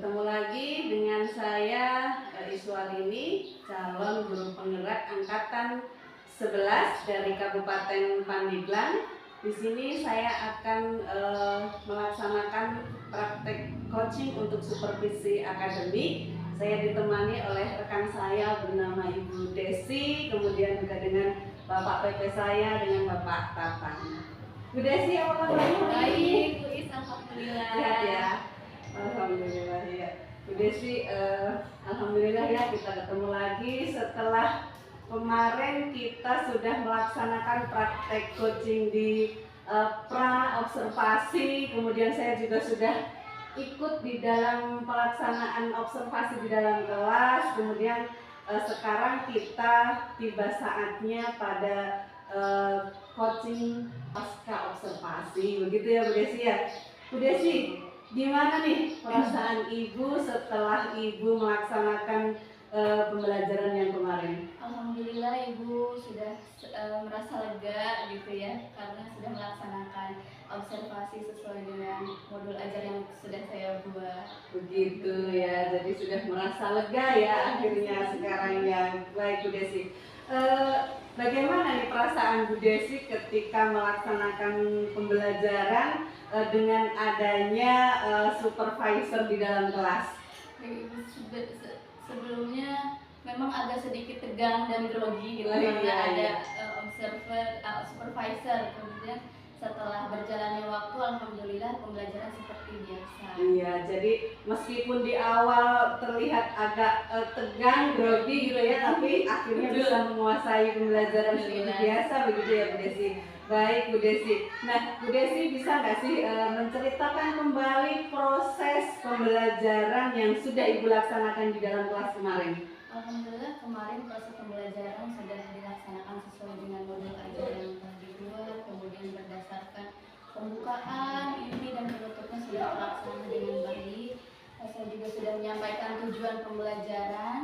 Ketemu lagi dengan saya Iswalini, calon guru penggerak angkatan 11 dari Kabupaten Pandeglang. Di sini saya akan melaksanakan praktek coaching untuk supervisi akademik. Saya ditemani oleh rekan saya bernama Ibu Desi, kemudian juga dengan Bapak PP saya dengan Bapak Tatang. Bu Desi, apa kabarnya? Baik, Bu Is, alhamdulillah. Sehat ya. Alhamdulillah ya. Bu Desi, alhamdulillah ya kita ketemu lagi setelah kemarin kita sudah melaksanakan praktek coaching di pra observasi, kemudian saya juga sudah ikut di dalam pelaksanaan observasi di dalam kelas, kemudian sekarang kita tiba saatnya pada coaching pasca observasi, begitu ya Bu Desi ya. Bu Desi, gimana nih perasaan Ibu setelah Ibu melaksanakan pembelajaran yang kemarin? Alhamdulillah Ibu sudah merasa lega gitu ya, karena sudah melaksanakan observasi sesuai dengan modul ajar yang sudah saya buat. Begitu ya, jadi sudah merasa lega ya akhirnya sekarang ya. Baik Bu Desi, bagaimana nih perasaan Bu Desi ketika melaksanakan pembelajaran dengan adanya supervisor di dalam kelas? Ibu sebelumnya memang agak sedikit tegang dan grogi gitu, Iya, karena ada iya. supervisor. Kemudian setelah berjalannya waktu, alhamdulillah pembelajaran seperti biasa. Iya, jadi meskipun di awal terlihat agak tegang, grogi gitu ya, tapi akhirnya bisa menguasai pembelajaran seperti biasa, begitu ya Bu Desi. Baik Bu Desi. Nah, Bu Desi bisa nggak sih menceritakan kembali proses pembelajaran yang sudah Ibu laksanakan di dalam kelas kemarin? Alhamdulillah kemarin proses pembelajaran sudah dilaksanakan sesuai dengan modul ajar yang telah dibuat, kemudian berdasarkan pembukaan, inti dan penutupnya sudah terlaksana dengan baik. Saya juga sudah menyampaikan tujuan pembelajaran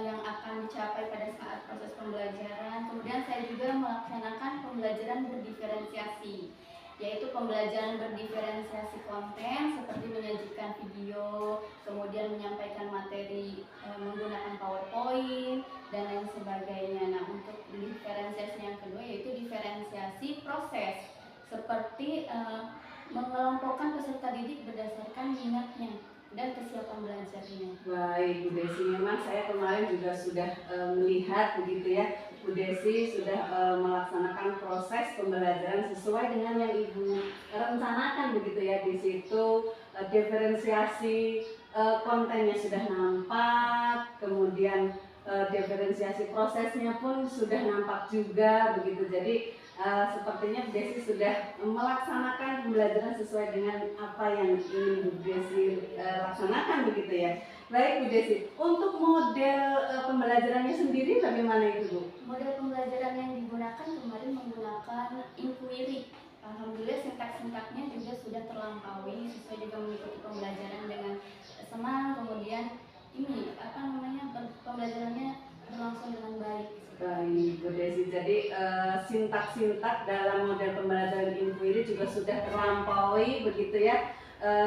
yang akan dicapai pada saat proses pembelajaran. Kemudian saya juga melaksanakan pembelajaran berdiferensiasi, yaitu pembelajaran berdiferensiasi konten seperti menyajikan video, kemudian menyampaikan materi menggunakan PowerPoint dan lain sebagainya. Nah, untuk diferensiasi yang kedua yaitu diferensiasi proses, seperti mengelompokkan peserta didik berdasarkan minatnya dan kesiapan belajarnya. Baik Bu Desi, memang saya kemarin juga sudah melihat begitu ya, Bu Desi sudah melaksanakan proses pembelajaran sesuai dengan yang Ibu rencanakan begitu ya. Di situ diferensiasi kontennya sudah nampak, kemudian diferensiasi prosesnya pun sudah nampak juga begitu. Jadi sepertinya Bu Desi sudah melaksanakan pembelajaran sesuai dengan apa yang ingin Bu Desi laksanakan begitu ya. Baik Bu Desi, untuk model pembelajarannya sendiri bagaimana itu Bu? Model pembelajaran yang digunakan kemarin menggunakan inquiry. Alhamdulillah sintak-sintaknya juga sudah terlampaui, sesuai juga mengikuti pembelajaran dengan senang. Kemudian pembelajarannya berlangsung dengan baik. Baik Bu Desi, jadi sintak-sintak dalam model pembelajaran inquiry juga sudah terlampaui begitu ya.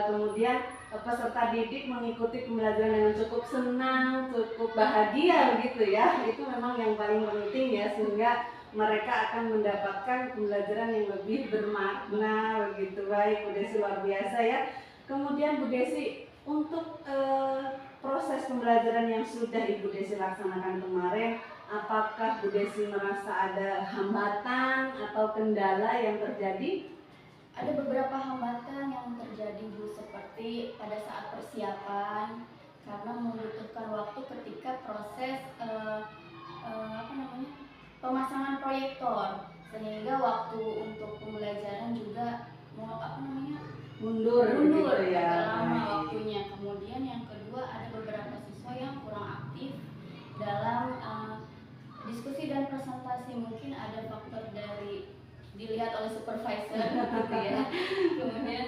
Kemudian peserta didik mengikuti pembelajaran dengan cukup senang, cukup bahagia begitu ya. Itu memang yang paling penting ya, sehingga mereka akan mendapatkan pembelajaran yang lebih bermakna begitu. Baik Bu Desi, luar biasa ya. Kemudian Bu Desi, untuk proses pembelajaran yang sudah Ibu Desi laksanakan kemarin, apakah Bu Desi merasa ada hambatan atau kendala yang terjadi? Ada beberapa hambatan yang terjadi Bu, seperti pada saat persiapan, karena membutuhkan waktu ketika proses pemasangan proyektor, sehingga waktu untuk pembelajaran juga mundur gitu ya. agak lama waktunya. Kemudian yang kedua, ada beberapa siswa yang kurang aktif dalam diskusi dan presentasi. Mungkin ada faktor dari dilihat oleh supervisor gitu ya. Kemudian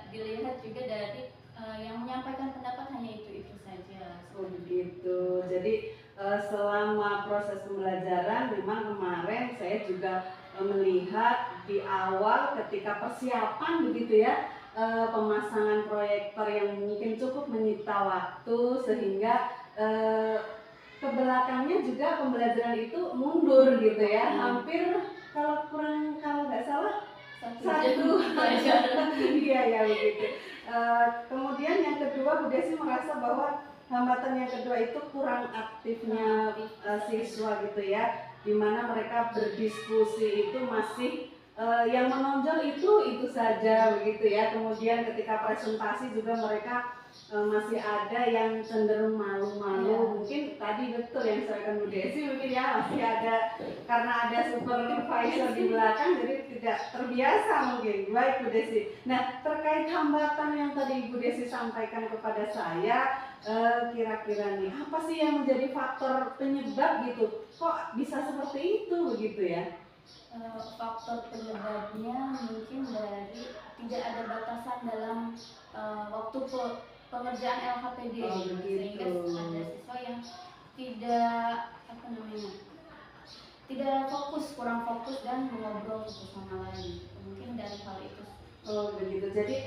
dilihat juga dari yang menyampaikan pendapat hanya itu saja. Oh begitu. Jadi selama proses pembelajaran memang kemarin saya juga melihat di awal ketika persiapan begitu ya, pemasangan proyektor yang mungkin cukup menyita waktu sehingga ke belakangnya juga pembelajaran itu mundur gitu ya, hampir kalau nggak salah satu iya ya begitu. Kemudian yang kedua, Bu Desi merasa bahwa hambatan yang kedua itu kurang aktifnya siswa gitu ya, dimana mereka berdiskusi itu masih yang menonjol itu saja begitu ya. Kemudian ketika presentasi juga mereka masih ada yang cenderung malu-malu. Mungkin tadi betul yang disampaikan Bu Desi, mungkin ya masih ada karena ada supervisor di belakang jadi tidak terbiasa mungkin. Baik Bu Desi. Nah, terkait hambatan yang tadi Bu Desi sampaikan kepada saya, kira-kira nih apa sih yang menjadi faktor penyebab gitu? Kok bisa seperti itu begitu ya? Faktor penyebabnya mungkin dari tidak ada batasan dalam waktu pengerjaan LHPD, sehingga ada siswa yang tidak fokus, kurang fokus dan mengobrol satu sama lain. Mungkin dari hal itu. Oh begitu. Jadi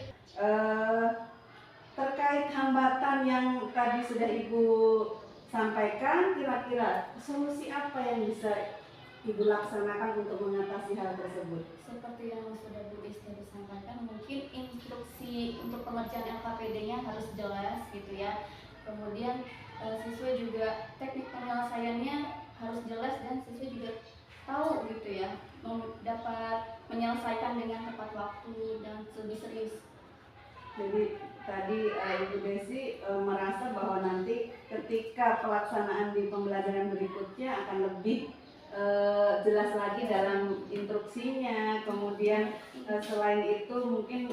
terkait hambatan yang tadi sudah Ibu sampaikan, kira-kira solusi apa yang bisa Ibu laksanakan untuk mengatasi hal tersebut? Seperti yang sudah Bu Desi sampaikan, mungkin instruksi untuk pengerjaan LKPD-nya harus jelas gitu ya. Kemudian siswa juga teknik penyelesaiannya harus jelas dan siswa juga tahu gitu ya, dapat menyelesaikan dengan tepat waktu dan lebih serius. Jadi tadi Ibu Desi merasa bahwa nanti ketika pelaksanaan di pembelajaran berikutnya akan lebih jelas lagi dalam instruksinya. Kemudian selain itu mungkin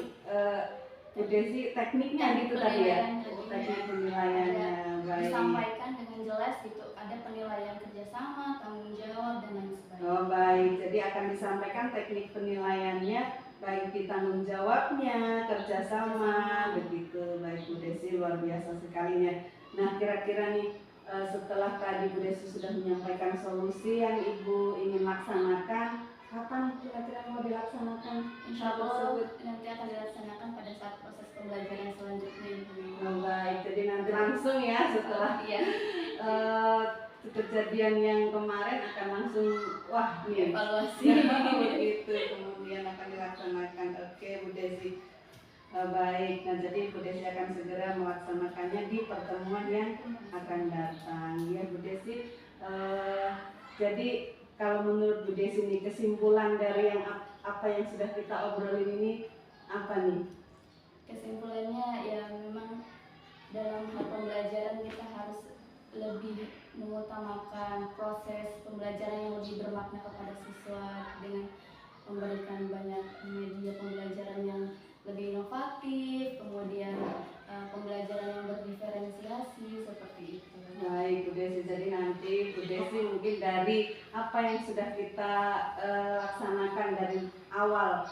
Bu Desi tekniknya gitu tadi ya, teknik penilaiannya disampaikan dengan jelas gitu, ada penilaian kerjasama, tanggung jawab dan lain sebagainya. Oh baik, jadi akan disampaikan teknik penilaiannya, baik di tanggung jawabnya, kerjasama, begitu. Baik Bu Desi, luar biasa sekalinya. Nah kira-kira nih setelah tadi Bu Desi sudah menyampaikan solusi yang Ibu ingin laksanakan, kapan kira-kira mau dilaksanakan? Insya Allah nanti akan dilaksanakan pada saat proses pembelajaran selanjutnya. Oh, baik, jadi nanti langsung ya setelah kejadian yang kemarin akan langsung nih evaluasi begitu, kemudian akan dilaksanakan. Oke Bu Desi. Baik, nah jadi Bu Desi akan segera melaksanakannya di pertemuan yang akan datang ya Bu Desi. Jadi kalau menurut Bu Desi ini kesimpulan dari yang apa yang sudah kita obrolin ini apa nih? Kesimpulannya ya memang dalam hal pembelajaran kita harus lebih mengutamakan proses pembelajaran yang lebih bermakna kepada siswa dengan memberikan banyak media pembelajaran yang lebih inovatif, kemudian pembelajaran yang berdiferensiasi seperti itu. Baik Bu Desi, jadi nanti Bu Desi mungkin dari apa yang sudah kita laksanakan dari awal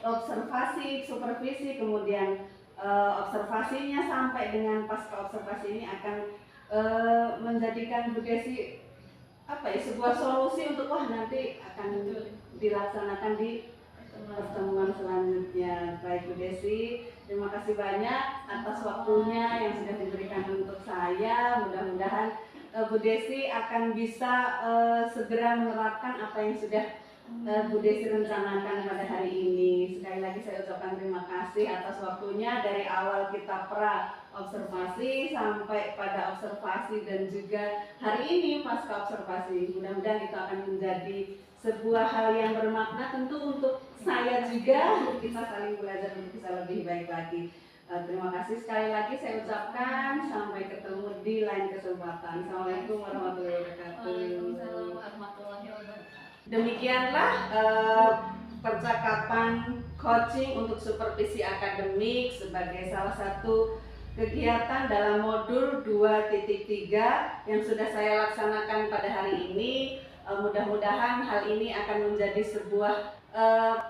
observasi, supervisi, kemudian observasinya sampai dengan pasca observasi ini akan menjadikan Bu Desi sebuah solusi untuk nanti akan dilaksanakan di pertemuan selanjutnya. Baik Bu Desi, terima kasih banyak atas waktunya yang sudah diberikan untuk saya. Mudah-mudahan Bu Desi akan bisa segera menerapkan apa yang sudah Bu Desi rencanakan pada hari ini. Sekali lagi saya ucapkan terima kasih atas waktunya dari awal kita observasi sampai pada observasi dan juga hari ini pasca observasi. Mudah-mudahan itu akan menjadi sebuah hal yang bermakna tentu untuk saya juga, untuk kita saling belajar untuk bisa lebih baik lagi. Terima kasih sekali lagi saya ucapkan, sampai ketemu di lain kesempatan. Assalamualaikum warahmatullahi wabarakatuh. Waalaikumsalam warahmatullahi wabarakatuh. Demikianlah percakapan coaching untuk supervisi akademik sebagai salah satu kegiatan dalam modul 2.3 yang sudah saya laksanakan pada hari ini. Mudah-mudahan hal ini akan menjadi sebuah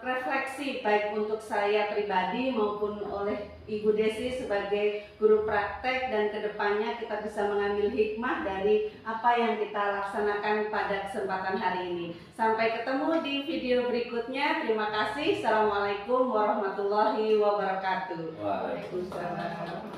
refleksi baik untuk saya pribadi maupun oleh Ibu Desi sebagai guru praktek, dan kedepannya kita bisa mengambil hikmah dari apa yang kita laksanakan pada kesempatan hari ini. Sampai ketemu di video berikutnya. Terima kasih. Assalamualaikum warahmatullahi wabarakatuh. Waalaikumsalam.